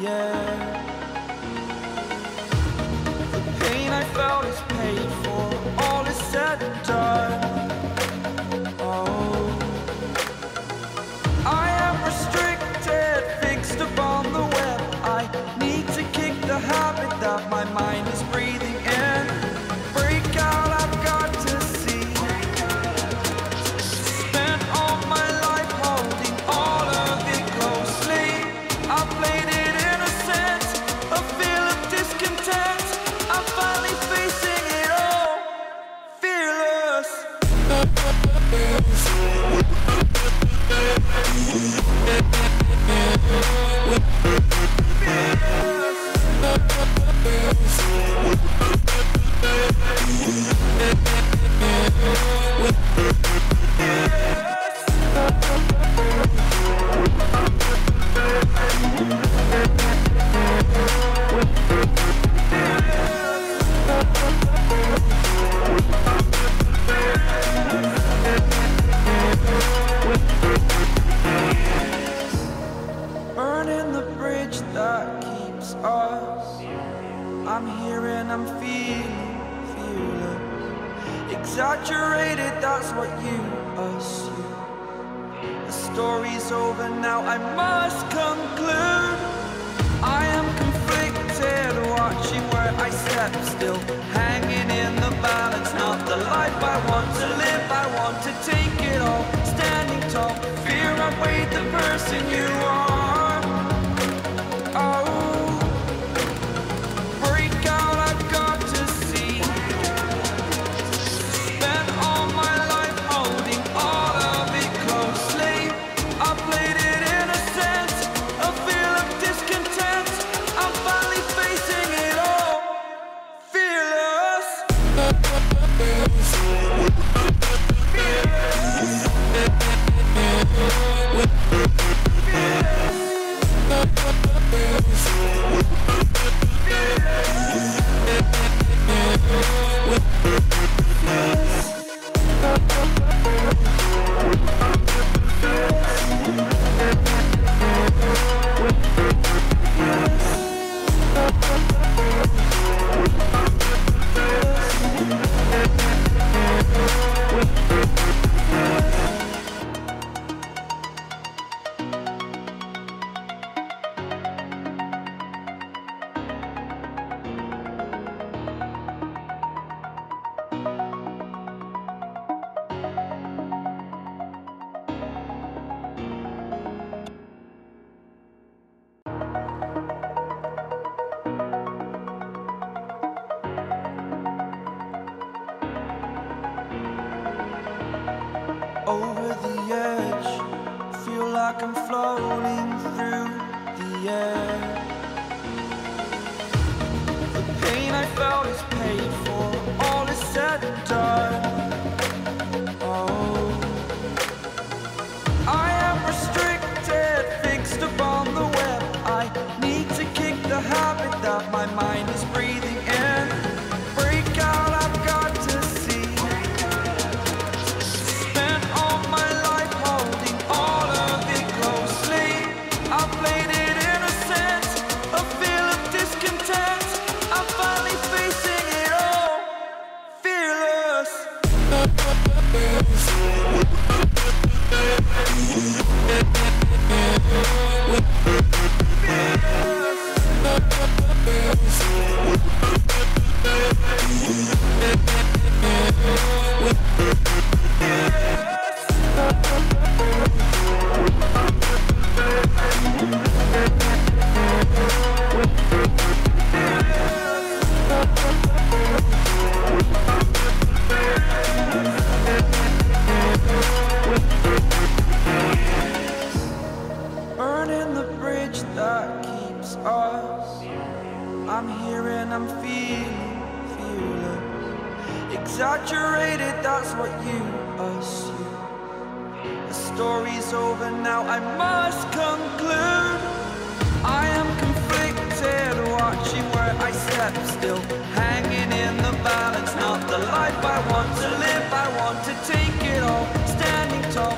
air. The pain I felt is paid for, all is said and done. Oh, I am restricted, fixed upon the web. I need to kick the habit that my mind is breathing in. Break out, I've got to see. Spent all my life holding all of it closely. I played it innocent, a feel of discontent. I'm finally facing it all, fearless. Burning the bridge that keeps us. I'm here and I'm feeling fearless. Exaggerated, that's what you assume. The story's over now, I must conclude. I am conflicted, watching where I step still, hanging in the balance. Not the life I want to live, I want to take it all. Standing tall, fear outweighed the person you are. Oh, break out, I've got to see. Spent all my life holding all of it closely. I played it innocent, a feel of discontent. I'm finally facing it all, fearless. Over the edge, feel like I'm floating through the air. The pain I felt is paid for, all is said and done. Oh, I am restricted, fixed upon the web. I need to kick the habit that my mind is breathing in. Break out, I've got to see. Spent all my life holding all of it closely. I played it innocent, a feel of discontent. I'm finally facing it all, fearless. Burning the bridge that keeps us. I'm here and I'm feeling fearless. Exaggerated, that's what you assume. The story's over now, I must conclude. I am conflicted, watching where I step still, hanging in the balance. Not the life I want to live, I want to take it all. Standing tall,